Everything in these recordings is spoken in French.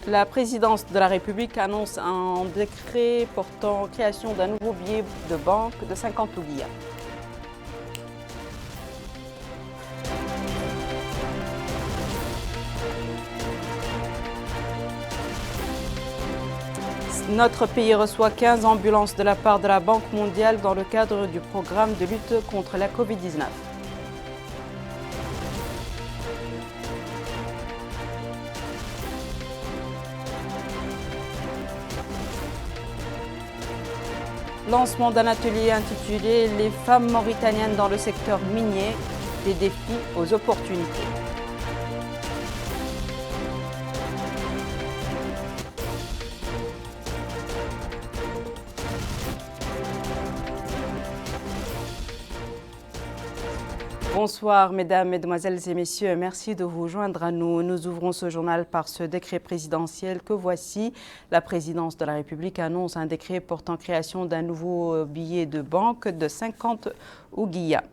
La présidence de la République annonce un décret portant création d'un nouveau billet de banque de 50 ouguiyas. Notre pays reçoit 15 ambulances de la part de la Banque mondiale dans le cadre du programme de lutte contre la Covid-19. Lancement d'un atelier intitulé « Les femmes mauritaniennes dans le secteur minier, des défis aux opportunités ». Bonsoir mesdames, mesdemoiselles et messieurs, merci de vous joindre à nous. Nous ouvrons ce journal par ce décret présidentiel que voici. La présidence de la République annonce un décret portant création d'un nouveau billet de banque de 50 ouguiyas.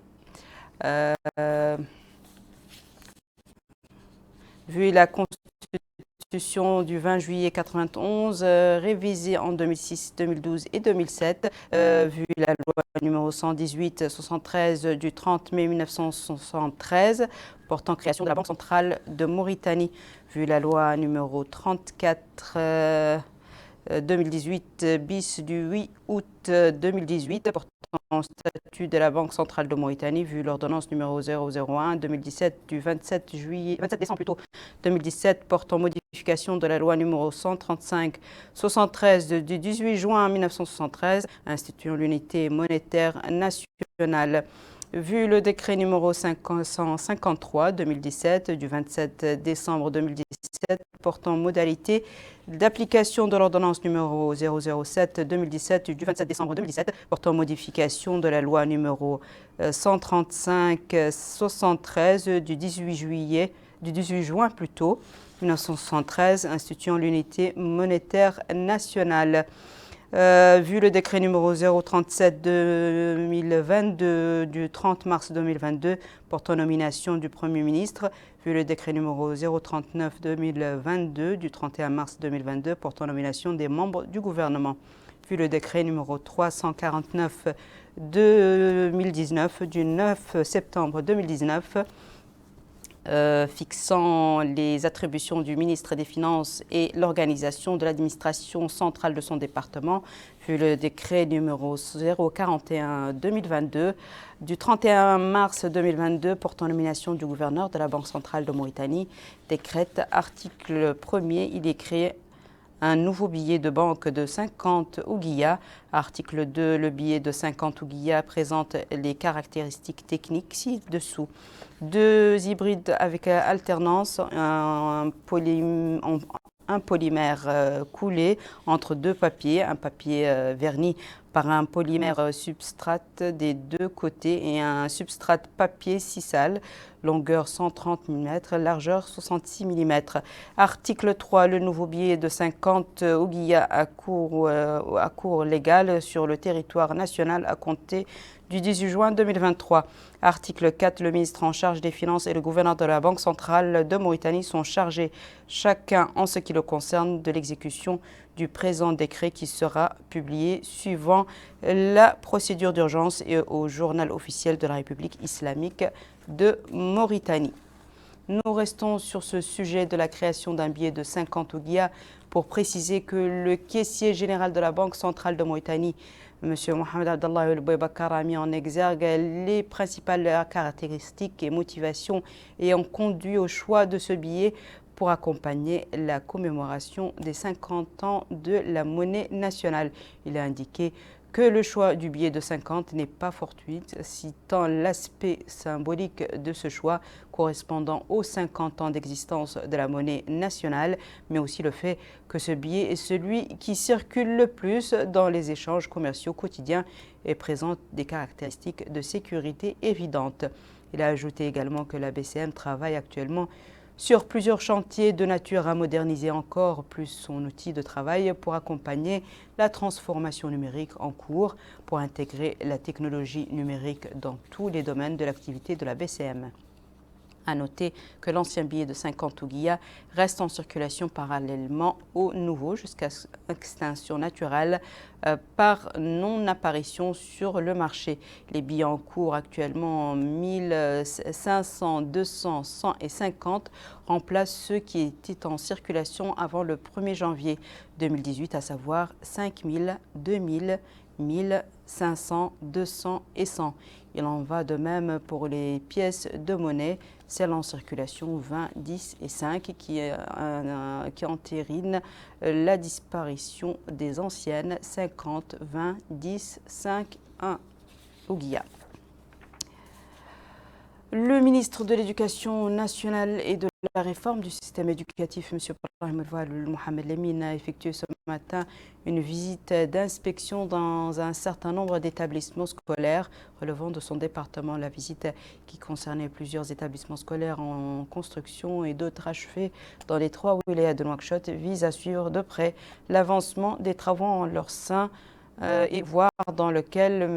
Vu la Constitution du 20 juillet 91, révisée en 2006, 2012 et 2007, vu la loi numéro 118-73 du 30 mai 1973 portant création de la Banque centrale de Mauritanie, vu la loi numéro 34 2018 bis du 8 août 2018 portant statut de la Banque centrale de Mauritanie, vu l'ordonnance numéro 001 2017 du 27 décembre 2017 portant modification de la loi numéro 135-73 du 18 juin 1973 instituant l'unité monétaire nationale. Vu le décret numéro 553-2017 du 27 décembre 2017 portant modalité d'application de l'ordonnance numéro 007-2017 du 27 décembre 2017 portant modification de la loi numéro 135-73 du 18 juin 1973 instituant l'unité monétaire nationale. Vu le décret numéro 037-2022 du 30 mars 2022 portant nomination du Premier ministre, vu le décret numéro 039-2022 du 31 mars 2022 portant nomination des membres du gouvernement, vu le décret numéro 349-2019 du 9 septembre 2019 fixant les attributions du ministre des Finances et l'organisation de l'administration centrale de son département, vu le décret numéro 041-2022 du 31 mars 2022 portant nomination du gouverneur de la Banque centrale de Mauritanie, décrète article 1er, il est créé un nouveau billet de banque de 50 ouguiyas. Article 2, le billet de 50 ouguiyas présente les caractéristiques techniques ci-dessous. 2 hybrides avec alternance, un polymère coulé entre 2 papiers, un papier verni par un polymère substrate des 2 côtés et un substrate papier sisal, longueur 130 mm, largeur 66 mm. Article 3, le nouveau billet de 50 ouguiyas à cours légal sur le territoire national à compter du 18 juin 2023. Article 4, le ministre en charge des Finances et le gouverneur de la Banque centrale de Mauritanie sont chargés, chacun en ce qui le concerne, de l'exécution du présent décret qui sera publié suivant la procédure d'urgence et au journal officiel de la République islamique de Mauritanie. Nous restons sur ce sujet de la création d'un billet de 50 ouguiyas pour préciser que le caissier général de la Banque centrale de Mauritanie, M. Mohamed Abdallah El Boubacar, a mis en exergue les principales caractéristiques et motivations ayant conduit au choix de ce billet pour accompagner la commémoration des 50 ans de la monnaie nationale. Il a indiqué que le choix du billet de 50 n'est pas fortuit, citant l'aspect symbolique de ce choix correspondant aux 50 ans d'existence de la monnaie nationale, mais aussi le fait que ce billet est celui qui circule le plus dans les échanges commerciaux quotidiens et présente des caractéristiques de sécurité évidentes. Il a ajouté également que la BCM travaille actuellement sur plusieurs chantiers de nature à moderniser encore plus son outil de travail pour accompagner la transformation numérique en cours, pour intégrer la technologie numérique dans tous les domaines de l'activité de la BCM. À noter que l'ancien billet de 50 ouguiya reste en circulation parallèlement au nouveau jusqu'à extinction naturelle par non-apparition sur le marché. Les billets en cours actuellement en 1500, 200, 100 et 50 remplacent ceux qui étaient en circulation avant le 1er janvier 2018, à savoir 5000, 2000, 1000, 500, 200 et 100. Il en va de même pour les pièces de monnaie, celles en circulation 20, 10 et 5 qui entérinent la disparition des anciennes 50, 20, 10, 5, 1 ouguiya. Le ministre de l'Éducation nationale et de la réforme du système éducatif, M. Mohamed Lamine, a effectué ce matin une visite d'inspection dans un certain nombre d'établissements scolaires relevant de son département. La visite, qui concernait plusieurs établissements scolaires en construction et d'autres achevés dans les 3 wilayas de Nouakchott, vise à suivre de près l'avancement des travaux en leur sein et voir dans quelle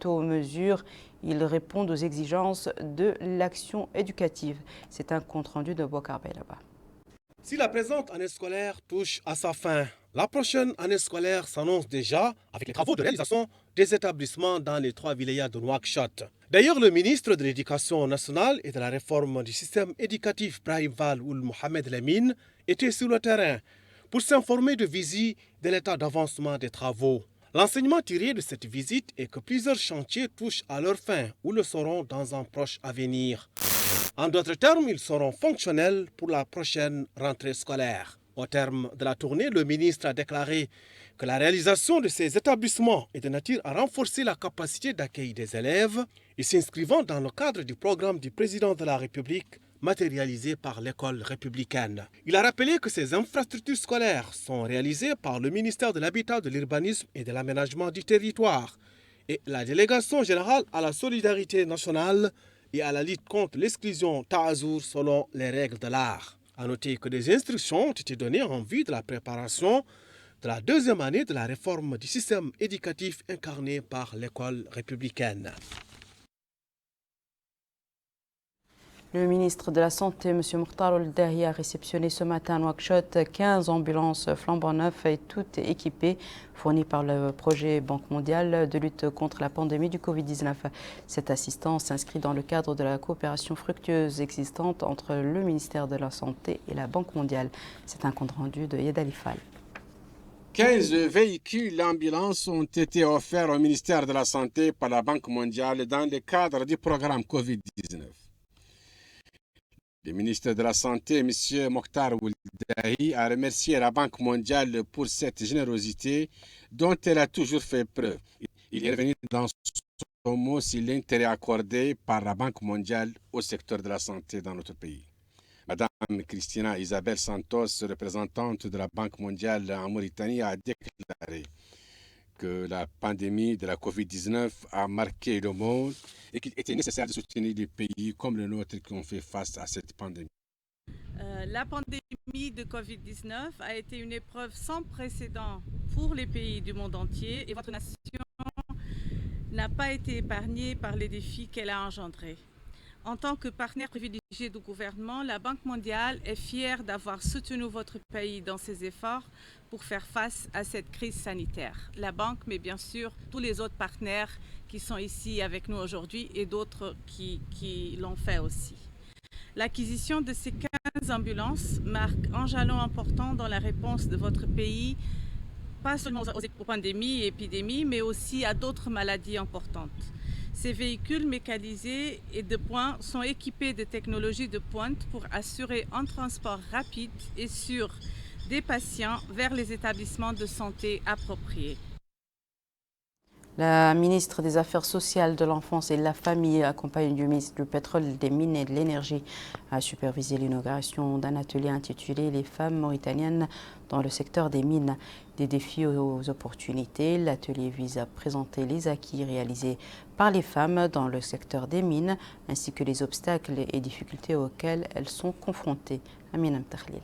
mesure ils répondent aux exigences de l'action éducative. C'est un compte-rendu de Bokar Beylaba. Si la présente année scolaire touche à sa fin, la prochaine année scolaire s'annonce déjà avec les travaux de réalisation des établissements dans les 3 wilayas de Nouakchott. D'ailleurs, le ministre de l'Éducation nationale et de la réforme du système éducatif, Brahim Val Ould Mohamed Lamine, était sur le terrain pour s'informer de visu de l'état d'avancement des travaux. L'enseignement tiré de cette visite est que plusieurs chantiers touchent à leur fin ou le seront dans un proche avenir. En d'autres termes, ils seront fonctionnels pour la prochaine rentrée scolaire. Au terme de la tournée, le ministre a déclaré que la réalisation de ces établissements est de nature à renforcer la capacité d'accueil des élèves et s'inscrivant dans le cadre du programme du président de la République matérialisé par l'école républicaine. Il a rappelé que ces infrastructures scolaires sont réalisées par le ministère de l'Habitat, de l'Urbanisme et de l'Aménagement du Territoire et la Délégation générale à la solidarité nationale et à la lutte contre l'exclusion Taazour selon les règles de l'art. A noter que des instructions ont été données en vue de la préparation de la 2e année de la réforme du système éducatif incarné par l'école républicaine. Le ministre de la Santé, M. Mokhtar Ould Dahi, a réceptionné ce matin à Nouakchott 15 ambulances flambant neuves et toutes équipées, fournies par le projet Banque mondiale de lutte contre la pandémie du Covid-19. Cette assistance s'inscrit dans le cadre de la coopération fructueuse existante entre le ministère de la Santé et la Banque mondiale. C'est un compte-rendu de Yed Ali Fall. 15 véhicules d'ambulance ont été offerts au ministère de la Santé par la Banque mondiale dans le cadre du programme Covid-19. Le ministre de la Santé, M. Mokhtar Ould Dahi, a remercié la Banque mondiale pour cette générosité dont elle a toujours fait preuve. Il est revenu dans son mot sur l'intérêt accordé par la Banque mondiale au secteur de la santé dans notre pays. Madame Christina Isabel Santos, représentante de la Banque mondiale en Mauritanie, a déclaré que la pandémie de la Covid-19 a marqué le monde et qu'il était nécessaire de soutenir des pays comme le nôtre qui ont fait face à cette pandémie. La pandémie de Covid-19 a été une épreuve sans précédent pour les pays du monde entier et votre nation n'a pas été épargnée par les défis qu'elle a engendrés. En tant que partenaire privilégié du gouvernement, la Banque mondiale est fière d'avoir soutenu votre pays dans ses efforts pour faire face à cette crise sanitaire. La Banque, mais bien sûr tous les autres partenaires qui sont ici avec nous aujourd'hui et d'autres qui l'ont fait aussi. L'acquisition de ces 15 ambulances marque un jalon important dans la réponse de votre pays, pas seulement aux pandémies et épidémies, mais aussi à d'autres maladies importantes. Ces véhicules mécanisés et de pointe sont équipés de technologies de pointe pour assurer un transport rapide et sûr des patients vers les établissements de santé appropriés. La ministre des Affaires sociales, de l'Enfance et de la Famille, accompagnée du ministre du Pétrole, des Mines et de l'Énergie, a supervisé l'inauguration d'un atelier intitulé « Les femmes mauritaniennes dans le secteur des mines, des défis aux opportunités ». L'atelier vise à présenter les acquis réalisés par les femmes dans le secteur des mines, ainsi que les obstacles et difficultés auxquels elles sont confrontées. Amina Mtakhlil.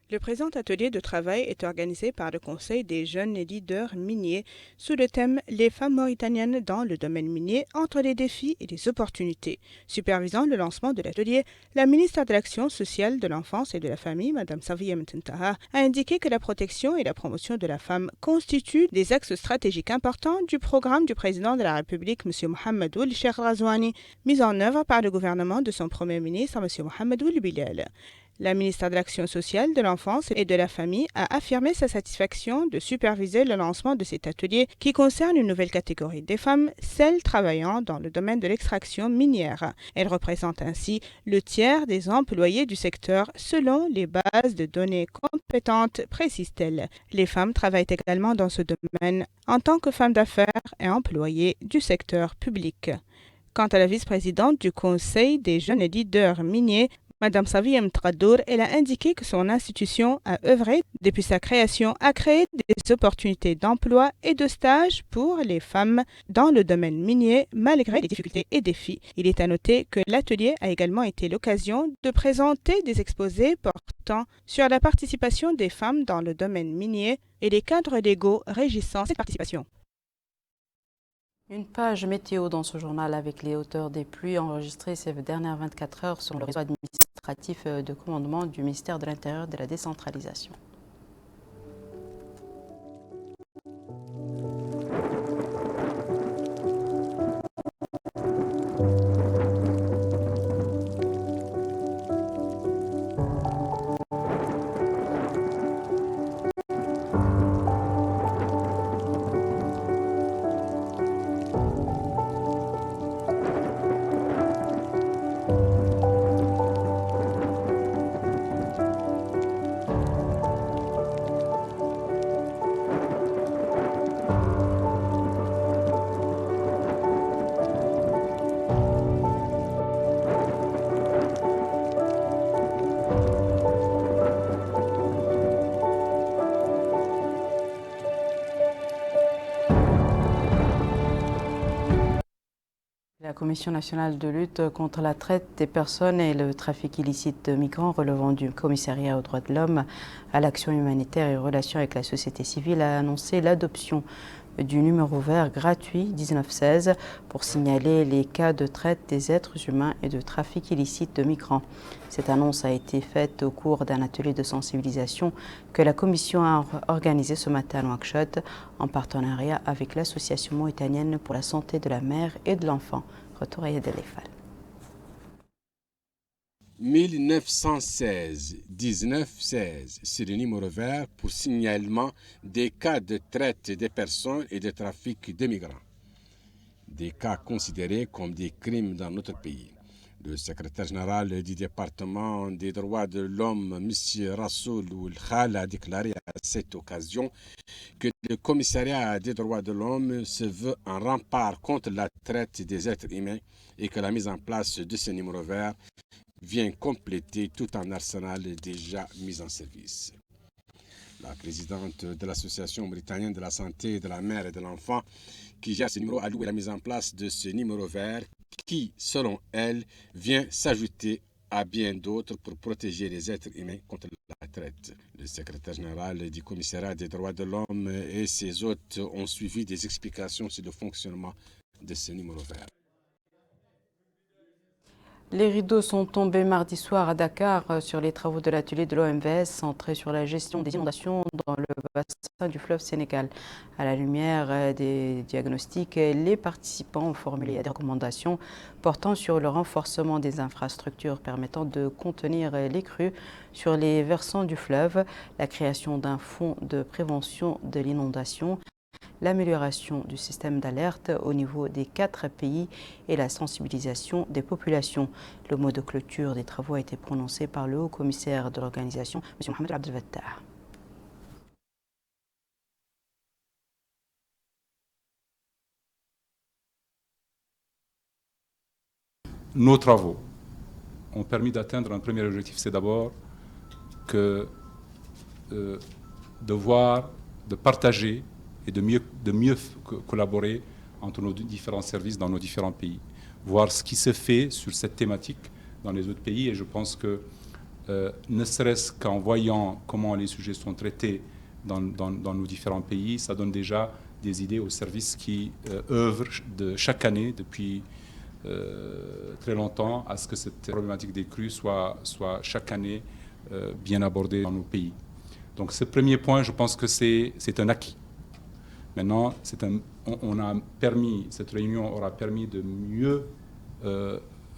Le présent atelier de travail est organisé par le Conseil des jeunes leaders miniers sous le thème « Les femmes mauritaniennes dans le domaine minier entre les défis et les opportunités ». Supervisant le lancement de l'atelier, la ministre de l'Action sociale, de l'enfance et de la famille, Mme Safiya Mtentaha, a indiqué que la protection et la promotion de la femme constituent des axes stratégiques importants du programme du président de la République, M. Mohamed Ould Cheikh Ghazouani, mis en œuvre par le gouvernement de son Premier ministre, M. Mohamed Ould Bilal. La ministre de l'Action sociale, de l'enfance et de la famille a affirmé sa satisfaction de superviser le lancement de cet atelier qui concerne une nouvelle catégorie des femmes, celles travaillant dans le domaine de l'extraction minière. Elle représente ainsi le tiers des employés du secteur selon les bases de données compétentes, précise-t-elle. Les femmes travaillent également dans ce domaine en tant que femmes d'affaires et employées du secteur public. Quant à la vice-présidente du Conseil des jeunes leaders miniers, Madame Safiya Mtentaha, elle a indiqué que son institution a œuvré depuis sa création à créer des opportunités d'emploi et de stage pour les femmes dans le domaine minier malgré les difficultés et défis. Il est à noter que l'atelier a également été l'occasion de présenter des exposés portant sur la participation des femmes dans le domaine minier et les cadres légaux régissant cette participation. Une page météo dans ce journal avec les hauteurs des pluies enregistrées ces dernières 24 heures sur le réseau administratif de commandement du ministère de l'Intérieur et de la décentralisation. La Commission nationale de lutte contre la traite des personnes et le trafic illicite de migrants relevant du commissariat aux droits de l'homme, à l'action humanitaire et aux relations avec la société civile a annoncé l'adoption du numéro vert gratuit 1916 pour signaler les cas de traite des êtres humains et de trafic illicite de migrants. Cette annonce a été faite au cours d'un atelier de sensibilisation que la Commission a organisé ce matin à Nouakchott en partenariat avec l'Association mauritanienne pour la santé de la mère et de l'enfant. Retour à Yad El-Fal. 1916, c'est le numéro vert pour signalement des cas de traite des personnes et de trafic de migrants. Des cas considérés comme des crimes dans notre pays. Le secrétaire général du département des droits de l'homme, M. Rassoul Ould Khal, a déclaré à cette occasion que le commissariat des droits de l'homme se veut un rempart contre la traite des êtres humains et que la mise en place de ce numéro vert vient compléter tout un arsenal déjà mis en service. La présidente de l'Association mauritanienne de la santé de la mère et de l'enfant qui gère ce numéro a loué la mise en place de ce numéro vert qui, selon elle, vient s'ajouter à bien d'autres pour protéger les êtres humains contre la traite. Le secrétaire général du commissariat des droits de l'homme et ses hôtes ont suivi des explications sur le fonctionnement de ce numéro vert. Les rideaux sont tombés mardi soir à Dakar sur les travaux de l'atelier de l'OMVS centré sur la gestion des inondations dans le bassin du fleuve Sénégal. À la lumière des diagnostics, les participants ont formulé des recommandations portant sur le renforcement des infrastructures permettant de contenir les crues sur les versants du fleuve, la création d'un fonds de prévention de l'inondation, l'amélioration du système d'alerte au niveau des 4 pays et la sensibilisation des populations. Le mot de clôture des travaux a été prononcé par le haut-commissaire de l'organisation, M. Mohamed Abdel Fattah. Nos travaux ont permis d'atteindre un premier objectif, c'est d'abord de partager et de mieux collaborer entre nos différents services dans nos différents pays. Voir ce qui se fait sur cette thématique dans les autres pays. Et je pense que ne serait-ce qu'en voyant comment les sujets sont traités dans nos différents pays, ça donne déjà des idées aux services qui œuvrent chaque année depuis très longtemps à ce que cette problématique des crues soit chaque année bien abordée dans nos pays. Donc ce premier point, je pense que c'est un acquis. Maintenant, cette réunion aura permis de mieux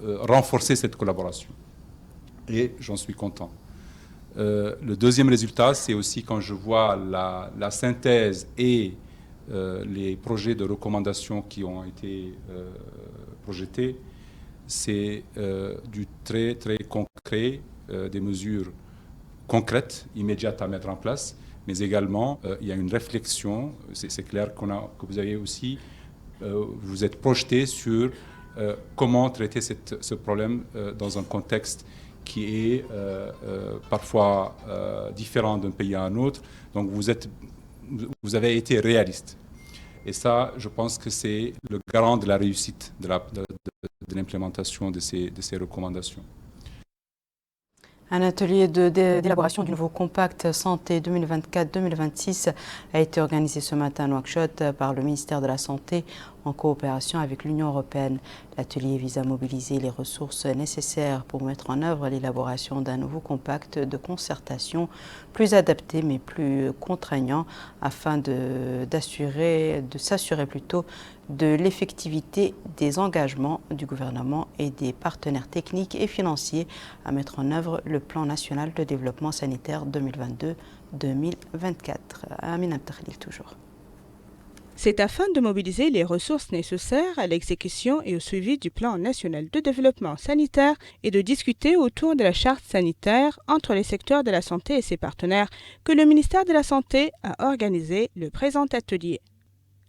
renforcer cette collaboration. Et j'en suis content. Le deuxième résultat, c'est aussi quand je vois la synthèse et les projets de recommandation qui ont été projetés, c'est du très, très concret, des mesures concrètes, immédiates à mettre en place, mais également, il y a une réflexion, c'est clair que vous avez aussi, vous êtes projeté sur comment traiter ce problème dans un contexte qui est parfois différent d'un pays à un autre. Donc vous avez été réaliste. Et ça, je pense que c'est le garant de la réussite de l'implémentation de ces recommandations. Un atelier d'élaboration du nouveau compact santé 2024-2026 a été organisé ce matin à Nouakchott par le ministère de la Santé en coopération avec l'Union européenne. L'atelier vise à mobiliser les ressources nécessaires pour mettre en œuvre l'élaboration d'un nouveau compact de concertation plus adapté mais plus contraignant afin de s'assurer plutôt de l'effectivité des engagements du gouvernement et des partenaires techniques et financiers à mettre en œuvre le plan national de développement sanitaire 2022-2024. Amine Abdelkhalil toujours. C'est afin de mobiliser les ressources nécessaires à l'exécution et au suivi du plan national de développement sanitaire et de discuter autour de la charte sanitaire entre les secteurs de la santé et ses partenaires que le ministère de la Santé a organisé le présent atelier.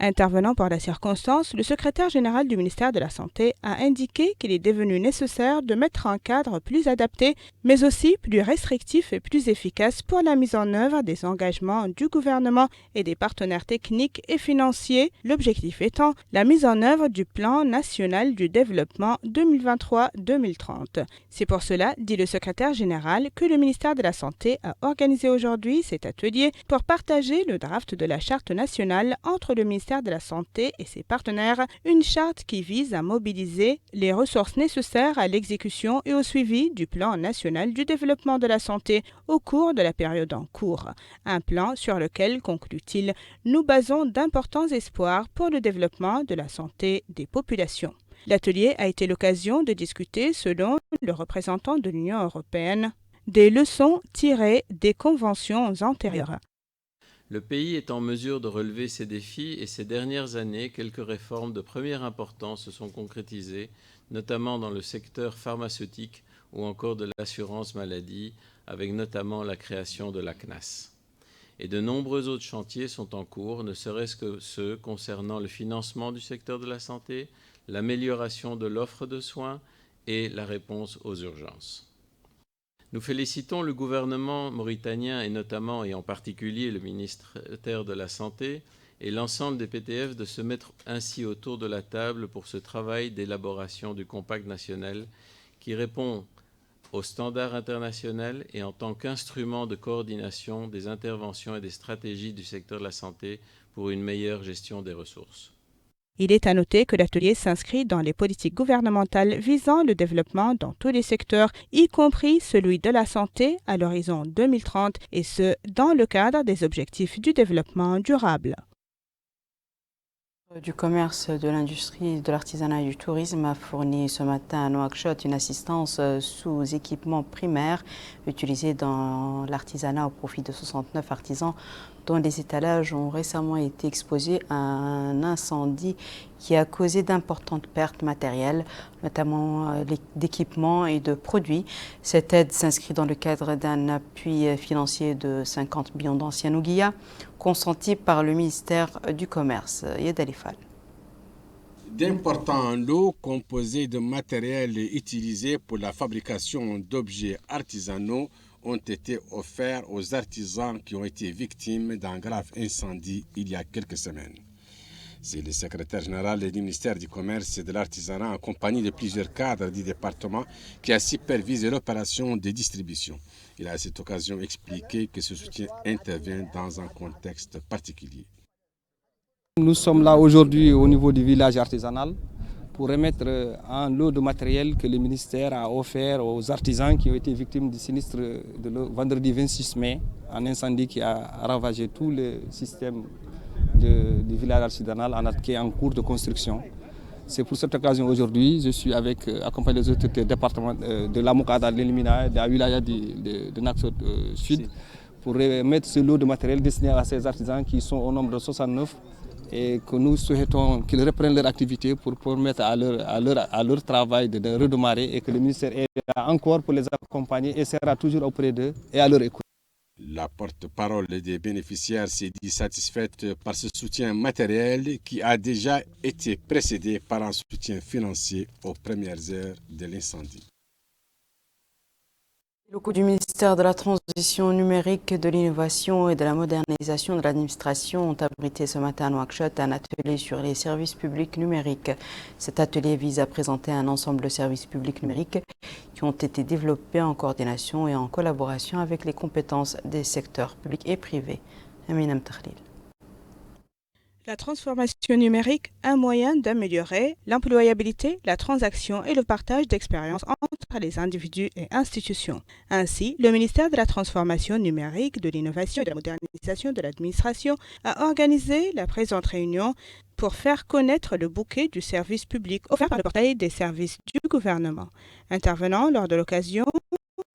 Intervenant par la circonstance, le secrétaire général du ministère de la Santé a indiqué qu'il est devenu nécessaire de mettre un cadre plus adapté, mais aussi plus restrictif et plus efficace pour la mise en œuvre des engagements du gouvernement et des partenaires techniques et financiers, l'objectif étant la mise en œuvre du plan national du développement 2023-2030. C'est pour cela, dit le secrétaire général, que le ministère de la Santé a organisé aujourd'hui cet atelier pour partager le draft de la charte nationale entre le ministère de la Santé et ses partenaires, une charte qui vise à mobiliser les ressources nécessaires à l'exécution et au suivi du plan national du développement de la santé au cours de la période en cours. Un plan sur lequel, conclut-il, nous basons d'importants espoirs pour le développement de la santé des populations. L'atelier a été l'occasion de discuter, selon le représentant de l'Union européenne, des leçons tirées des conventions antérieures. Le pays est en mesure de relever ces défis et ces dernières années, quelques réformes de première importance se sont concrétisées, notamment dans le secteur pharmaceutique ou encore de l'assurance maladie, avec notamment la création de la CNAS. Et de nombreux autres chantiers sont en cours, ne serait-ce que ceux concernant le financement du secteur de la santé, l'amélioration de l'offre de soins et la réponse aux urgences. Nous félicitons le gouvernement mauritanien et notamment et en particulier le ministère de la Santé et l'ensemble des PTF de se mettre ainsi autour de la table pour ce travail d'élaboration du compact national qui répond aux standards internationaux et en tant qu'instrument de coordination des interventions et des stratégies du secteur de la santé pour une meilleure gestion des ressources. Il est à noter que l'atelier s'inscrit dans les politiques gouvernementales visant le développement dans tous les secteurs, y compris celui de la santé à l'horizon 2030, et ce, dans le cadre des objectifs du développement durable. Du commerce, de l'industrie, de l'artisanat et du tourisme a fourni ce matin à Nouakchott une assistance sous équipement primaire utilisé dans l'artisanat au profit de 69 artisans dont les étalages ont récemment été exposés à un incendie qui a causé d'importantes pertes matérielles, notamment d'équipements et de produits. Cette aide s'inscrit dans le cadre d'un appui financier de 50 millions d'anciens Ouguiya, consenti par le ministère du Commerce. Yed Alifal. D'importants lots composés de matériel utilisé pour la fabrication d'objets artisanaux ont été offerts aux artisans qui ont été victimes d'un grave incendie il y a quelques semaines. C'est le secrétaire général du ministère du Commerce et de l'Artisanat en compagnie de plusieurs cadres du département qui a supervisé l'opération de distribution. Il a à cette occasion expliqué que ce soutien intervient dans un contexte particulier. Nous sommes là aujourd'hui au niveau du village artisanal pour remettre un lot de matériel que le ministère a offert aux artisans qui ont été victimes du sinistre de le vendredi 26 mai, un incendie qui a ravagé tout le système du village artisanal qui est en cours de construction. C'est pour cette occasion aujourd'hui, je suis accompagné des autorités départementales de la Moukada, de l'Elimina, de la wilaya de Naxos Sud, pour remettre ce lot de matériel destiné à ces artisans qui sont au nombre de 69 et que nous souhaitons qu'ils reprennent leur activité pour permettre à leur travail de redémarrer et que le ministère est là encore pour les accompagner et sera toujours auprès d'eux et à leur écoute. La porte-parole des bénéficiaires s'est dit satisfaite par ce soutien matériel qui a déjà été précédé par un soutien financier aux premières heures de l'incendie. Les locaux du ministère de la Transition numérique, de l'innovation et de la modernisation de l'administration ont abrité ce matin à Nouakchott un atelier sur les services publics numériques. Cet atelier vise à présenter un ensemble de services publics numériques qui ont été développés en coordination et en collaboration avec les compétences des secteurs publics et privés. Amina Mtakhlil. La transformation numérique, un moyen d'améliorer l'employabilité, la transaction et le partage d'expériences entre les individus et institutions. Ainsi, le ministère de la Transformation numérique, de l'innovation et de la modernisation de l'administration a organisé la présente réunion pour faire connaître le bouquet du service public offert par le portail des services du gouvernement. Intervenant lors de l'occasion,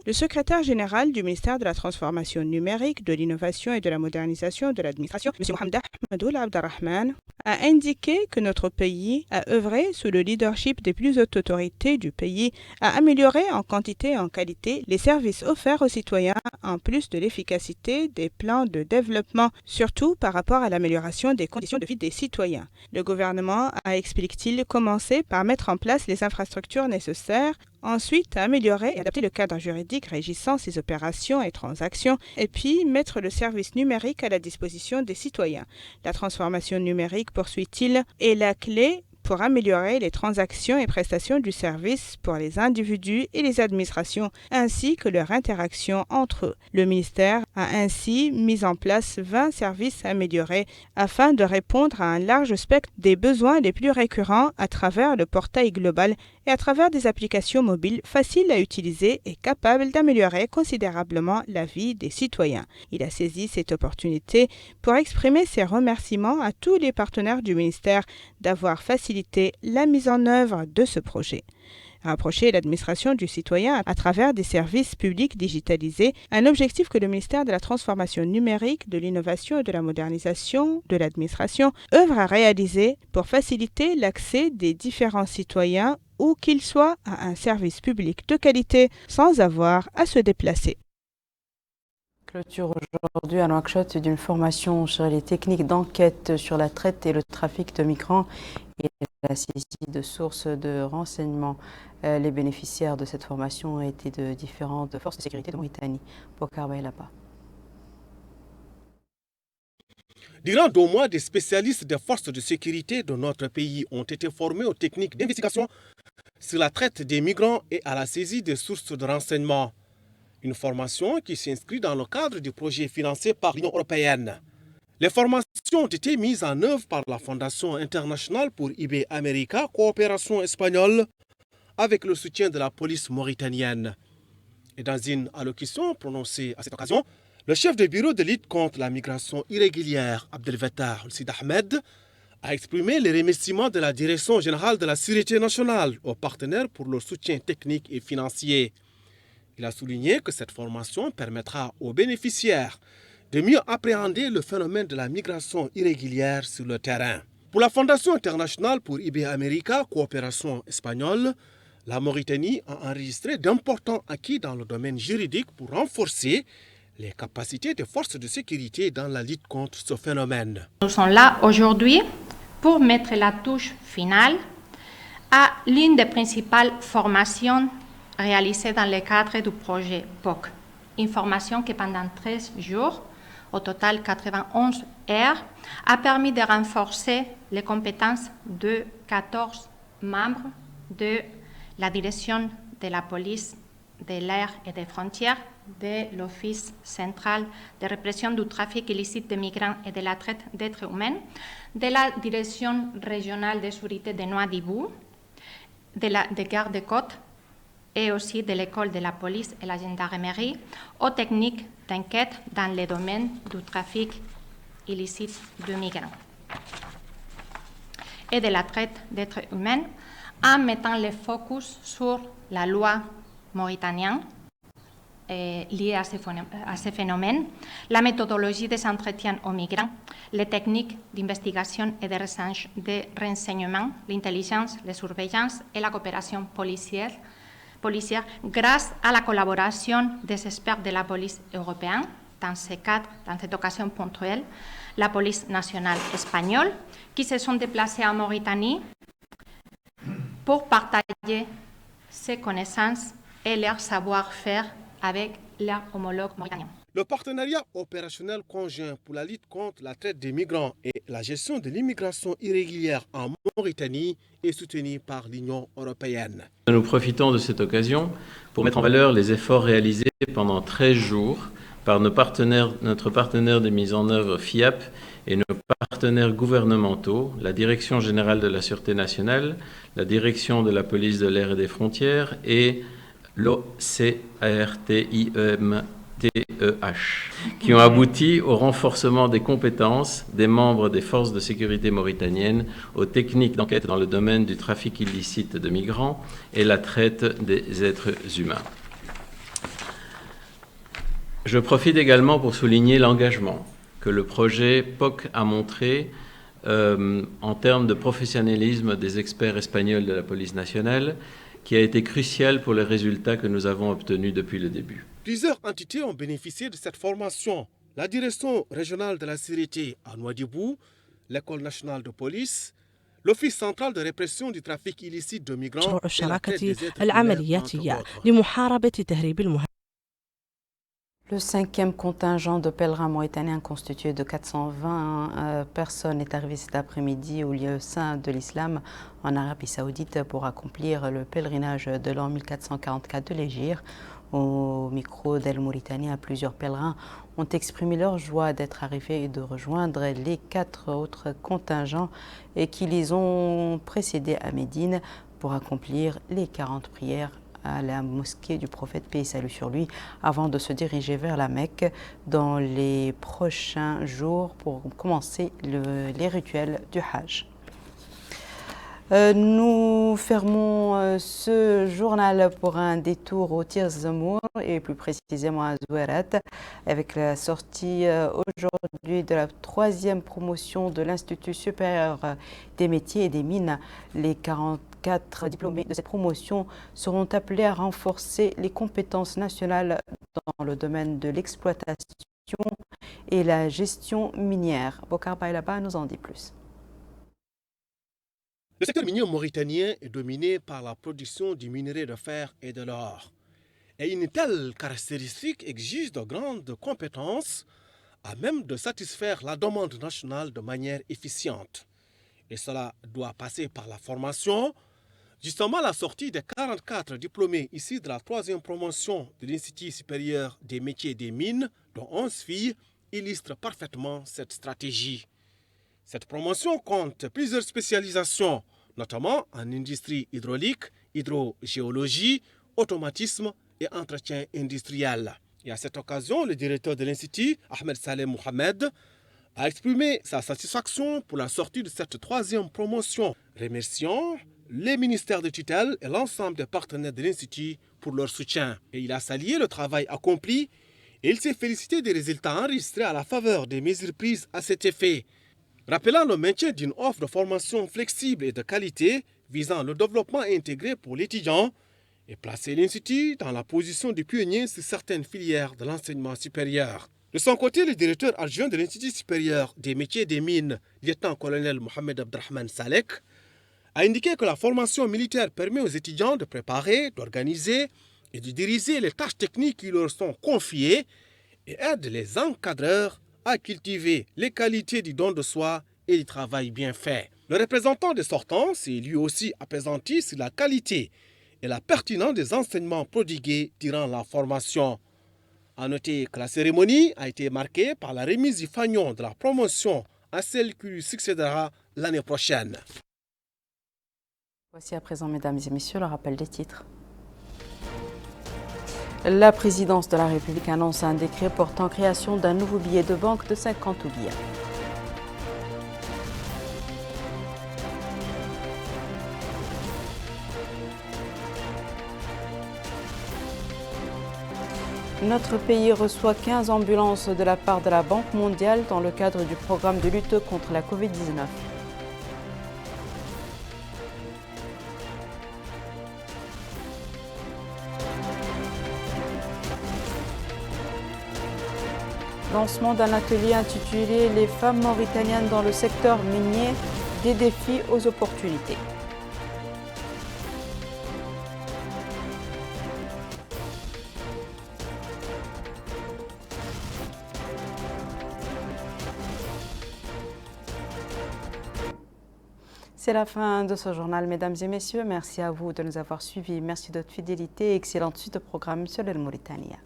le secrétaire général du ministère de la Transformation numérique, de l'innovation et de la modernisation de l'administration, M. Mohamed Ahmedoul Abdarrahman, a indiqué que notre pays a œuvré sous le leadership des plus hautes autorités du pays à améliorer en quantité et en qualité les services offerts aux citoyens en plus de l'efficacité des plans de développement, surtout par rapport à l'amélioration des conditions de vie des citoyens. Le gouvernement a, explique-t-il, commencé par mettre en place les infrastructures nécessaires, ensuite améliorer et adapter le cadre juridique régissant ces opérations et transactions, et puis mettre le service numérique à la disposition des citoyens. La transformation numérique, poursuit-il, est la clé pour améliorer les transactions et prestations du service pour les individus et les administrations, ainsi que leur interaction entre eux. Le ministère a ainsi mis en place 20 services améliorés afin de répondre à un large spectre des besoins les plus récurrents à travers le portail global et à travers des applications mobiles faciles à utiliser et capables d'améliorer considérablement la vie des citoyens. Il a saisi cette opportunité pour exprimer ses remerciements à tous les partenaires du ministère d'avoir facilité la mise en œuvre de ce projet. Rapprocher l'administration du citoyen à travers des services publics digitalisés, un objectif que le ministère de la Transformation numérique, de l'innovation et de la modernisation de l'administration œuvre à réaliser pour faciliter l'accès des différents citoyens où qu'ils soient à un service public de qualité sans avoir à se déplacer. Clôture aujourd'hui à Nouakchott d'une formation sur les techniques d'enquête sur la traite et le trafic de migrants et la saisie de sources de renseignements. Les bénéficiaires de cette formation ont été de différentes forces de sécurité de Mauritanie. Bokar Baylaba. Durant 2 mois, des spécialistes des forces de sécurité de notre pays ont été formés aux techniques d'investigation sur la traite des migrants et à la saisie des sources de renseignements. Une formation qui s'inscrit dans le cadre du projet financé par l'Union européenne. Les formations ont été mises en œuvre par la Fondation internationale pour Ibé-América, coopération espagnole, avec le soutien de la police mauritanienne. Et dans une allocution prononcée à cette occasion, le chef de bureau de lutte contre la migration irrégulière, Abdelfattah El-Sid Ahmed, a exprimé les remerciements de la Direction générale de la Sécurité nationale aux partenaires pour leur soutien technique et financier. Il a souligné que cette formation permettra aux bénéficiaires de mieux appréhender le phénomène de la migration irrégulière sur le terrain. Pour la Fondation internationale pour Ibé-América, coopération espagnole, la Mauritanie a enregistré d'importants acquis dans le domaine juridique pour renforcer les capacités des forces de sécurité dans la lutte contre ce phénomène. Nous sommes là aujourd'hui pour mettre la touche finale à l'une des principales formations réalisées dans le cadre du projet POC. Une formation qui pendant 13 jours au total 91 heures, a permis de renforcer les compétences de 14 membres de la direction de la police de l'air et des frontières, de l'Office central de répression du trafic illicite de migrants et de la traite d'êtres humains, de la direction régionale de sécurité de Nouadhibou, de garde-côtes et aussi de l'école de la police et la gendarmerie, aux techniques d'enquête dans le domaine du trafic illicite de migrants et de la traite d'êtres humains, en mettant le focus sur la loi mauritanienne liée à ce phénomène, la méthodologie des entretiens aux migrants, les techniques d'investigation et de recherche de renseignement, l'intelligence, la surveillance et la coopération policière grâce à la collaboration des experts de la police européenne, dans ce cadre, dans cette occasion ponctuelle, la police nationale espagnole, qui se sont déplacés en Mauritanie pour partager ses connaissances et leur savoir-faire avec leurs homologues mauritaniens. Le partenariat opérationnel conjoint pour la lutte contre la traite des migrants et la gestion de l'immigration irrégulière en Mauritanie est soutenu par l'Union européenne. Nous profitons de cette occasion pour mettre en valeur les efforts réalisés pendant 13 jours par notre partenaire de mise en œuvre FIAP et nos partenaires gouvernementaux, la Direction générale de la Sûreté nationale, la Direction de la police de l'air et des frontières et l'OCRTIEMTEH, qui ont abouti au renforcement des compétences des membres des forces de sécurité mauritaniennes aux techniques d'enquête dans le domaine du trafic illicite de migrants et la traite des êtres humains. Je profite également pour souligner l'engagement que le projet POC a montré en termes de professionnalisme des experts espagnols de la police nationale, qui a été crucial pour les résultats que nous avons obtenus depuis le début. Plusieurs entités ont bénéficié de cette formation. La Direction régionale de la sécurité à Nouadhibou, l'École nationale de police, l'Office central de répression du trafic illicite de migrants et la traite des êtres humains. Le 5e contingent de pèlerins mauritaniens constitué de 420 personnes est arrivé cet après-midi au lieu saint de l'islam en Arabie Saoudite pour accomplir le pèlerinage de l'an 1444 de l'Hégire. Au micro d'El Mauritania, plusieurs pèlerins ont exprimé leur joie d'être arrivés et de rejoindre les 4 autres contingents qui les ont précédés à Médine pour accomplir les 40 prières à la mosquée du prophète, paix et salut sur lui, avant de se diriger vers la Mecque dans les prochains jours pour commencer les rituels du Hajj. Nous fermons ce journal pour un détour au Tir Zamour et plus précisément à Zouerat avec la sortie aujourd'hui de la 3e promotion de l'Institut supérieur des métiers et des mines. Les 44 diplômés de cette promotion seront appelés à renforcer les compétences nationales dans le domaine de l'exploitation et la gestion minière. Bokar Bailaba nous en dit plus. Le secteur minier mauritanien est dominé par la production du minerai de fer et de l'or. Et une telle caractéristique exige de grandes compétences à même de satisfaire la demande nationale de manière efficiente. Et cela doit passer par la formation. Justement, la sortie des 44 diplômés ici de la 3e promotion de l'Institut supérieur des métiers et des mines, dont 11 filles, illustre parfaitement cette stratégie. Cette promotion compte plusieurs spécialisations, notamment en industrie hydraulique, hydrogéologie, automatisme et entretien industriel. Et à cette occasion, le directeur de l'Institut, Ahmed Saleh Mohamed, a exprimé sa satisfaction pour la sortie de cette 3e promotion, remerciant les ministères de tutelle et l'ensemble des partenaires de l'Institut pour leur soutien. Et il a salué le travail accompli et il s'est félicité des résultats enregistrés à la faveur des mesures prises à cet effet. Rappelant le maintien d'une offre de formation flexible et de qualité visant le développement intégré pour l'étudiant et placer l'Institut dans la position de pionnier sur certaines filières de l'enseignement supérieur. De son côté, le directeur adjoint de l'Institut supérieur des métiers et des mines, lieutenant-colonel Mohamed Abdrahman Salek, a indiqué que la formation militaire permet aux étudiants de préparer, d'organiser et de diriger les tâches techniques qui leur sont confiées et aide les encadreurs à cultiver les qualités du don de soi et du travail bien fait. Le représentant des sortants s'est lui aussi appesanti sur la qualité et la pertinence des enseignements prodigués durant la formation. A noter que la cérémonie a été marquée par la remise du fanion de la promotion à celle qui lui succédera l'année prochaine. Voici à présent, mesdames et messieurs, le rappel des titres. La présidence de la République annonce un décret portant création d'un nouveau billet de banque de 50 oubliés. Notre pays reçoit 15 ambulances de la part de la Banque mondiale dans le cadre du programme de lutte contre la Covid-19. Lancement d'un atelier intitulé « Les femmes mauritaniennes dans le secteur minier, des défis aux opportunités ». C'est la fin de ce journal, mesdames et messieurs. Merci à vous de nous avoir suivis. Merci de votre fidélité et excellente suite au programme sur le Mauritania.